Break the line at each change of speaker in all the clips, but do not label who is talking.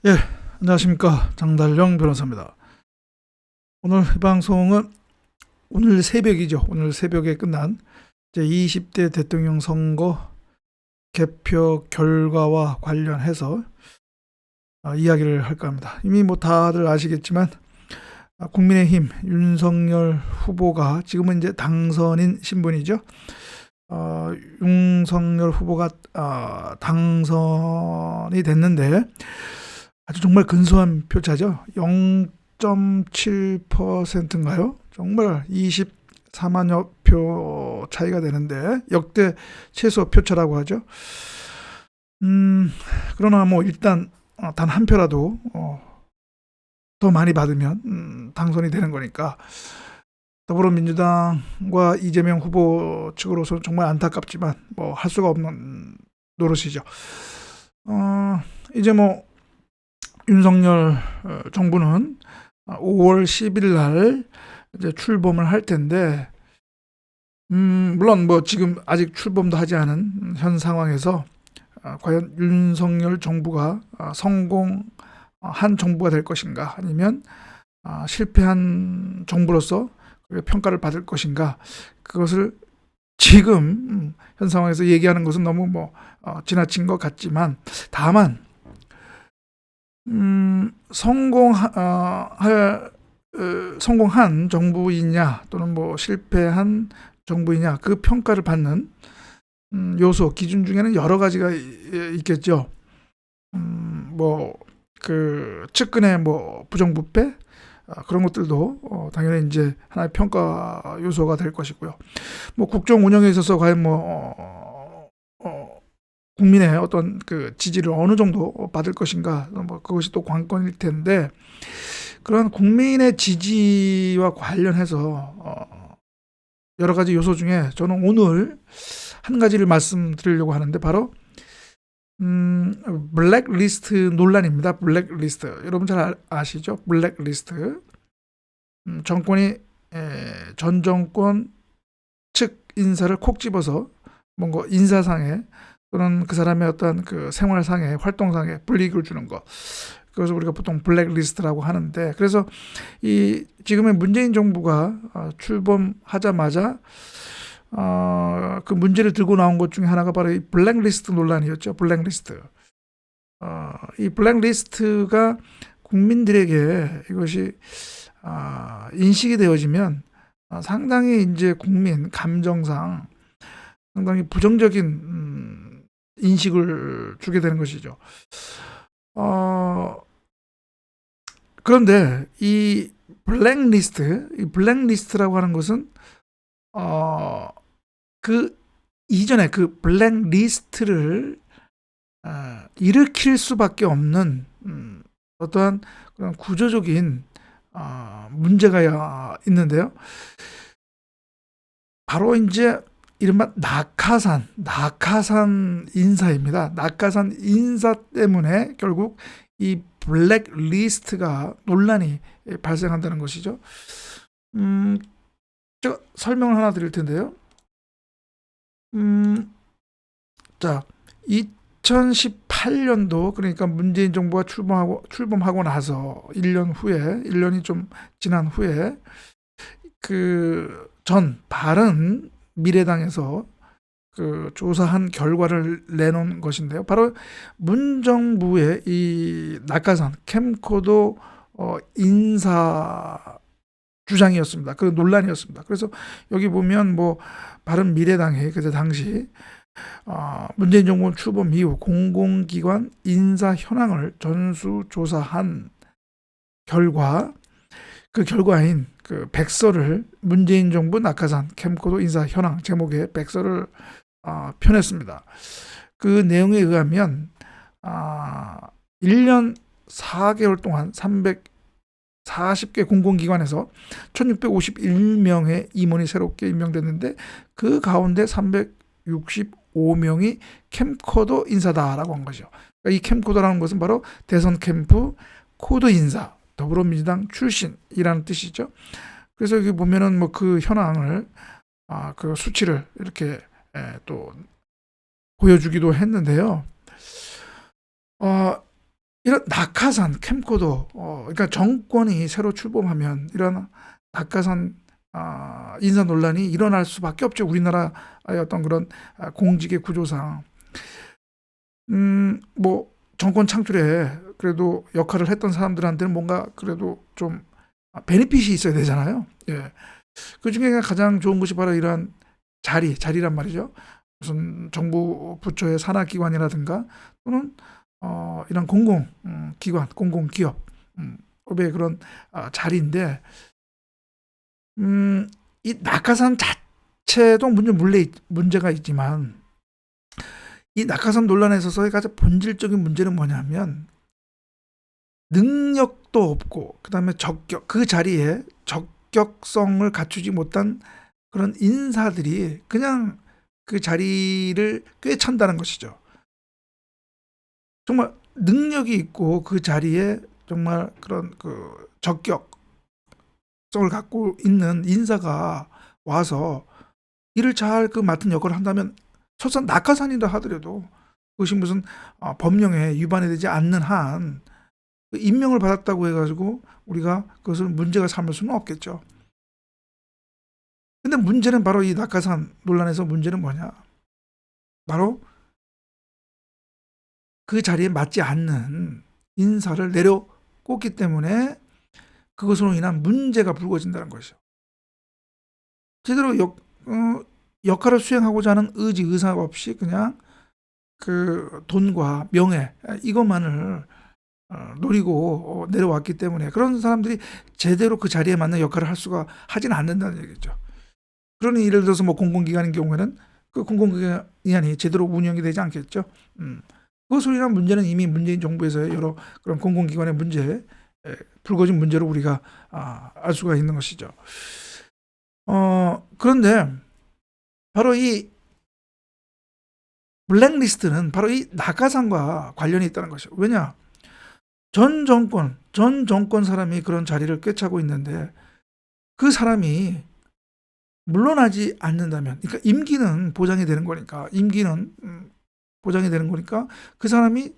예, 안녕하십니까. 장달령 변호사입니다. 오늘 이 방송은 오늘 새벽이죠. 오늘 새벽에 끝난 제20대 대통령 선거 개표 결과와 관련해서 이야기를 할까 합니다. 이미 뭐 다들 아시겠지만 국민의힘 윤석열 후보가 지금은 이제 당선인 신분이죠. 윤석열 후보가 당선이 됐는데 아주 정말 근소한 표차죠. 0.7%인가요? 정말 24만여 표 차이가 되는데 역대 최소 표차라고 하죠. 그러나 뭐 일단 단 한 표라도 더 많이 받으면 당선이 되는 거니까 더불어민주당과 이재명 후보 측으로서 정말 안타깝지만 뭐 할 수가 없는 노릇이죠. 이제 뭐 윤석열 정부는 5월 10일 날 이제 출범을 할 텐데, 물론 뭐 지금 아직 출범도 하지 않은 현 상황에서 과연 윤석열 정부가 성공한 정부가 될 것인가, 아니면 실패한 정부로서 평가를 받을 것인가, 그것을 지금 현 상황에서 얘기하는 것은 너무 뭐 지나친 것 같지만, 다만 성공한 정부이냐 또는 뭐 실패한 정부이냐, 그 평가를 받는 요소 기준 중에는 여러 가지가 있겠죠. 뭐 그 측근의 뭐 부정부패, 그런 것들도 당연히 이제 하나의 평가 요소가 될 것이고요. 뭐 국정 운영에 있어서 과연 뭐 국민의 어떤 그 지지를 어느 정도 받을 것인가, 뭐 그것이 또 관건일 텐데, 그런 국민의 지지와 관련해서 여러 가지 요소 중에 저는 오늘 한 가지를 말씀드리려고 하는데, 바로 블랙리스트 논란입니다. 블랙리스트, 여러분 잘 아시죠? 블랙리스트. 정권이 전 정권 측 인사를 콕 집어서 뭔가 인사상에 또는 그 사람의 어떤 그 생활상의 활동상에 불이익을 주는 것, 그것을 우리가 보통 블랙리스트라고 하는데, 그래서 이 지금의 문재인 정부가 출범하자마자 그 문제를 들고 나온 것 중에 하나가 바로 이 블랙리스트 논란이었죠. 블랙리스트. 이 블랙리스트가 국민들에게 이것이 인식이 되어지면 상당히 이제 국민 감정상 상당히 부정적인 인식을 주게 되는 것이죠. 그런데 이 블랙리스트라고 하는 것은 그 이전에 그 블랙리스트를 일으킬 수밖에 없는 어떠한 그런 구조적인 문제가 있는데요. 바로 이제 이른바 낙하산 인사입니다. 낙하산 인사 때문에 결국 이 블랙리스트가 논란이 발생한다는 것이죠. 제가 설명을 하나 드릴 텐데요. 자, 2018년도, 그러니까 문재인 정부가 출범하고 나서 1년이 좀 지난 후에 그 전 바른 미래당에서 그 조사한 결과를 내놓은 것인데요. 바로 문정부의 이 낙하산 캠코더 인사 주장이었습니다. 그 논란이었습니다. 그래서 여기 보면 뭐 바른 미래당이 그때 당시 문재인 정부 출범 이후 공공기관 인사 현황을 전수조사한 결과, 그 결과인 그 백서를, 문재인 정부 낙하산 캠코더 인사 현황 제목의 백서를 펴냈습니다. 그 내용에 의하면 1년 4개월 동안 340개 공공기관에서 1651명의 임원이 새롭게 임명됐는데, 그 가운데 365명이 캠코더 인사다라고 한 거죠. 그러니까 이 캠코더라는 것은 바로 대선 캠프 코드 인사, 더불어민주당 출신이라는 뜻이죠. 그래서 여기 보면은 뭐 그 현황을 그 수치를 이렇게 또 보여주기도 했는데요. 이런 낙하산, 캠코더, 그러니까 정권이 새로 출범하면 이런 낙하산 인사 논란이 일어날 수밖에 없죠. 우리나라의 어떤 그런 공직의 구조상. 뭐 정권 창출에 그래도 역할을 했던 사람들한테는 뭔가 그래도 좀 베네핏이 있어야 되잖아요. 예. 그 중에 가장 좋은 것이 바로 이러한 자리란 말이죠. 무슨 정부 부처의 산하기관이라든가 또는 이런 공공기관, 공공기업, 업의 그런 자리인데, 이 낙하산 자체도 문제가 있지만, 이 낙하산 논란에 있어서의 가장 본질적인 문제는 뭐냐면, 능력도 없고, 그 다음에 그 자리에 적격성을 갖추지 못한 그런 인사들이 그냥 그 자리를 꿰찬다는 것이죠. 정말 능력이 있고 그 자리에 정말 그런 그 적격성을 갖고 있는 인사가 와서 일을 잘 그 맡은 역할을 한다면 설사 낙하산이라 하더라도 그것이 무슨 법령에 위반이 되지 않는 한 임명을 받았다고 해가지고 우리가 그것을 문제가 삼을 수는 없겠죠. 근데 문제는 바로 이 낙하산 논란에서 문제는 뭐냐? 바로 그 자리에 맞지 않는 인사를 내려꽂기 때문에 그것으로 인한 문제가 불거진다는 것이죠. 제대로 역할을 수행하고자 하는 의사 없이 그냥 그 돈과 명예 이것만을 노리고 내려왔기 때문에 그런 사람들이 제대로 그 자리에 맞는 역할을 하지는 않는다는 얘기죠. 그러니 예를 들어서 뭐 공공기관인 경우에는 그 공공기관이 제대로 운영이 되지 않겠죠. 그것으로 인한 문제는 이미 문재인 정부에서의 여러 그런 공공기관의 문제, 불거진 문제로 우리가 알 수가 있는 것이죠. 그런데 바로 이 블랙리스트는 바로 이 낙하산과 관련이 있다는 것이죠. 왜냐? 전 정권 사람이 그런 자리를 꿰차고 있는데 그 사람이 물러나지 않는다면, 그러니까 임기는 보장이 되는 거니까, 보장이 되는 거니까 그 사람이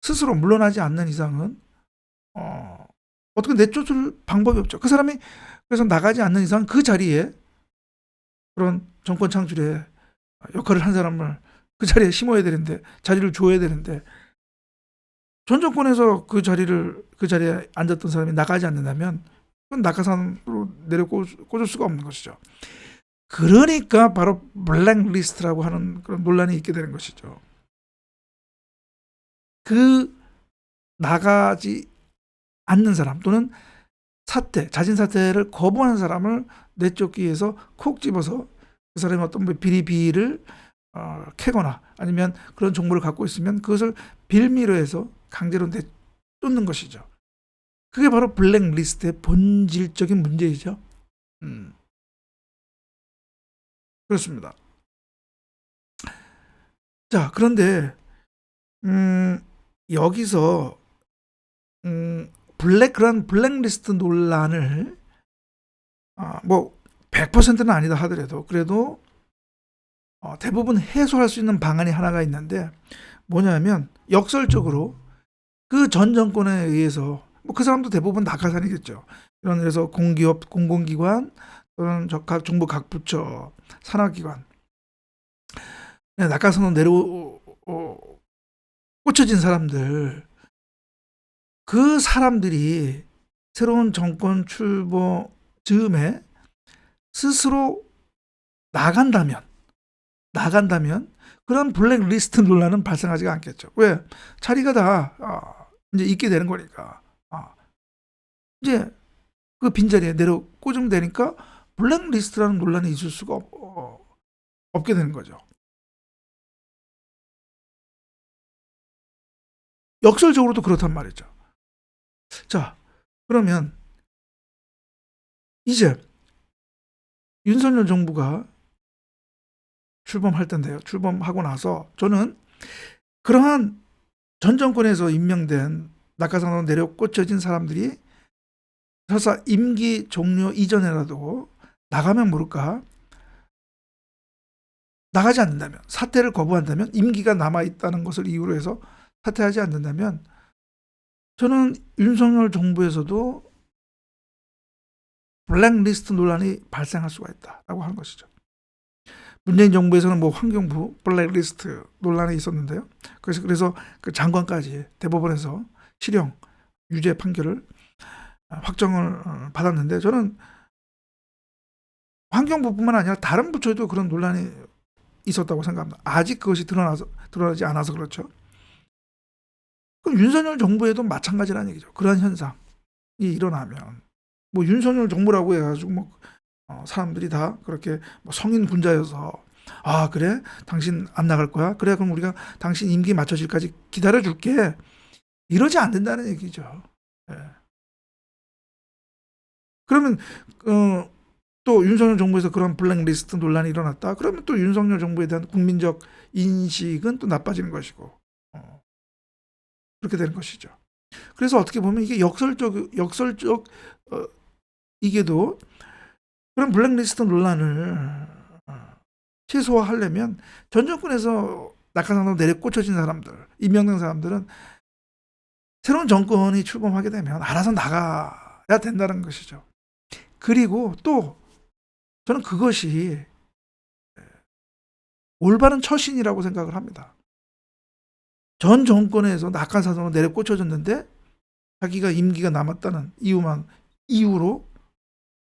스스로 물러나지 않는 이상은 어떻게 내쫓을 방법이 없죠. 그 사람이 그래서 나가지 않는 이상 그 자리에 그런 정권 창출에 역할을 한 사람을 그 자리에 심어야 되는데, 자리를 줘야 되는데, 전 정권에서 그 자리에 앉았던 사람이 나가지 않는다면 그건 낙하산으로 꽂을 수가 없는 것이죠. 그러니까 바로 블랙리스트라고 하는 그런 논란이 있게 되는 것이죠. 그 나가지 않는 사람 또는 자진 사퇴를 거부하는 사람을 내쫓기 위해서 콕 집어서 그 사람이 어떤 비리비리를 캐거나 아니면 그런 정보를 갖고 있으면 그것을 빌미로 해서 강제로 내쫓는 것이죠. 그게 바로 블랙리스트의 본질적인 문제이죠. 그렇습니다. 자, 그런데 여기서 그런 블랙리스트 논란을 뭐 100%는 아니다 하더라도 그래도 대부분 해소할 수 있는 방안이 하나가 있는데, 뭐냐면 역설적으로 그 전 정권에 의해서 뭐 그 사람도 대부분 낙하산이겠죠. 이런 데서 공기업, 공공기관 또는 각 정부 각 부처, 산하기관 낙하산으로 꽂혀진 사람들, 그 사람들이 새로운 정권 출범 즈음에 스스로 나간다면 그런 블랙리스트 논란은 발생하지가 않겠죠. 왜? 자리가 다 이제 있게 되는 거니까. 이제 그 빈자리에 꽂으면 되니까 블랙리스트라는 논란이 있을 수가 없게 되는 거죠. 역설적으로도 그렇단 말이죠. 자, 그러면 이제 윤석열 정부가 출범할 텐데요. 출범하고 나서 저는 그러한 전 정권에서 임명된 낙하산으로 내려 꽂혀진 사람들이 설사 임기 종료 이전에라도 나가면 모를까, 나가지 않는다면, 사퇴를 거부한다면, 임기가 남아있다는 것을 이유로 해서 사퇴하지 않는다면 저는 윤석열 정부에서도 블랙리스트 논란이 발생할 수가 있다라고 하는 것이죠. 문재인 정부에서는 뭐 환경부 블랙리스트 논란이 있었는데요. 그래서 그 장관까지 대법원에서 실형 유죄 판결을 확정을 받았는데, 저는 환경부뿐만 아니라 다른 부처에도 그런 논란이 있었다고 생각합니다. 아직 그것이 드러나지 않아서 그렇죠. 그럼 윤석열 정부에도 마찬가지라는 얘기죠. 그런 현상이 일어나면 뭐 윤석열 정부라고 해가지고 뭐 사람들이 다 그렇게 뭐 성인 군자여서 아 그래 당신 안 나갈 거야, 그래 그럼 우리가 당신 임기 맞춰질까지 기다려줄게, 이러지 않는다는 얘기죠. 예. 그러면 또 윤석열 정부에서 그런 블랙리스트 논란이 일어났다 그러면 또 윤석열 정부에 대한 국민적 인식은 또 나빠지는 것이고 그렇게 되는 것이죠. 그래서 어떻게 보면 이게 역설적 이게도 그런 블랙리스트 논란을 최소화하려면 전 정권에서 낙하산으로 내려 꽂혀진 사람들, 임명된 사람들은 새로운 정권이 출범하게 되면 알아서 나가야 된다는 것이죠. 그리고 또 저는 그것이 올바른 처신이라고 생각을 합니다. 전 정권에서 낙하산으로 내려 꽂혀졌는데 자기가 임기가 남았다는 이유로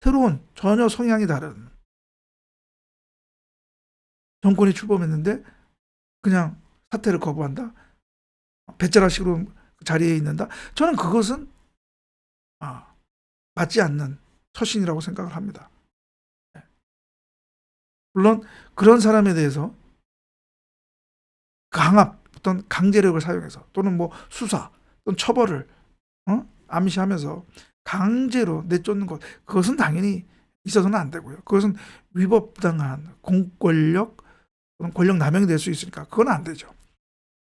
새로운 전혀 성향이 다른 정권이 출범했는데 그냥 사퇴를 거부한다, 배째라식으로 자리에 있는다. 저는 그것은 맞지 않는 처신이라고 생각을 합니다. 물론 그런 사람에 대해서 어떤 강제력을 사용해서 또는 뭐 수사 또는 처벌을 암시하면서 강제로 내쫓는 것, 그것은 당연히 있어서는 안 되고요. 그것은 위법부당한 공권력 또는 권력 남용이 될 수 있으니까 그건 안 되죠.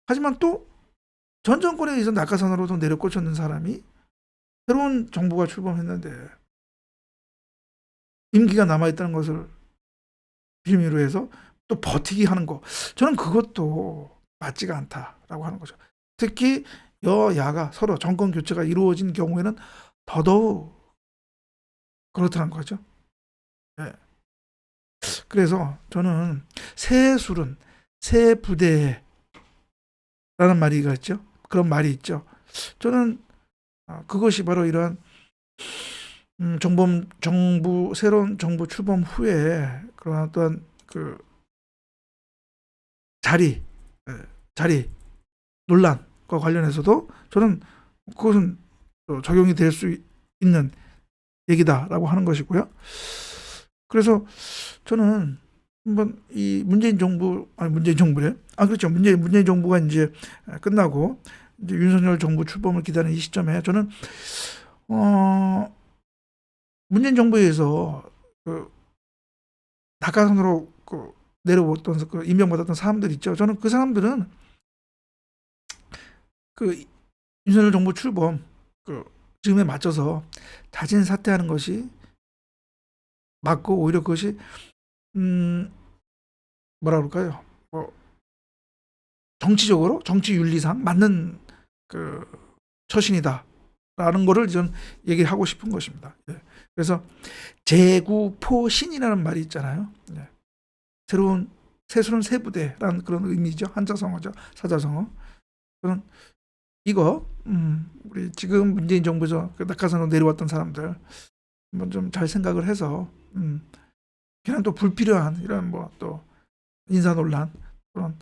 하지만 또 전 정권에 의해서 낙하산으로 내려 꽂혔는 사람이 새로운 정부가 출범했는데 임기가 남아있다는 것을 빌미로 해서 또 버티기 하는 거, 저는 그것도 맞지가 않다라고 하는 거죠. 특히 여야가 서로 정권 교체가 이루어진 경우에는 더더욱 그렇다는 거죠. 네. 그래서 저는 새 술은 새 부대라는 말이 있죠. 그런 말이 있죠. 저는 그것이 바로 이러한 새로운 정부 출범 후에 그런 어떤 그 자리 논란과 관련해서도 저는 그것은 적용이 될 수 있는 얘기다라고 하는 것이고요. 그래서 저는 한번 이 문재인 정부가 이제 끝나고 이제 윤석열 정부 출범을 기다리는 이 시점에 저는 문재인 정부에서 그 낙하산으로 내려왔던 임명받았던 사람들 있죠. 저는 그 사람들은 그 윤석열 정부 출범 지금에 맞춰서 자진 사퇴하는 것이 맞고, 오히려 그것이 뭐라 그럴까요? 정치적으로 정치 윤리상 맞는 처신이다라는 거를 전 얘기하고 싶은 것입니다. 예. 그래서 제구포신이라는 말이 있잖아요. 예. 새술은 새부대라는 그런 의미죠. 한자성어죠. 사자성어. 저는 이거 우리 지금 문재인 정부에서 낙하산으로 내려왔던 사람들 한번 좀 잘 생각을 해서 그냥 또 불필요한 이런 뭐 또 인사 논란, 그런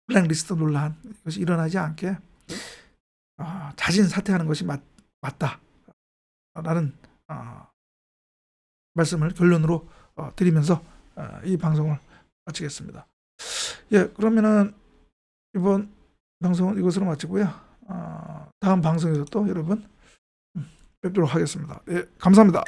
블랙리스트 논란, 이것이 일어나지 않게 자진 사퇴하는 것이 맞다라는 말씀을 결론으로 드리면서 이 방송을 마치겠습니다. 예, 그러면은 이번 방송은 이것으로 마치고요. 다음 방송에서 또 여러분 뵙도록 하겠습니다. 예, 감사합니다.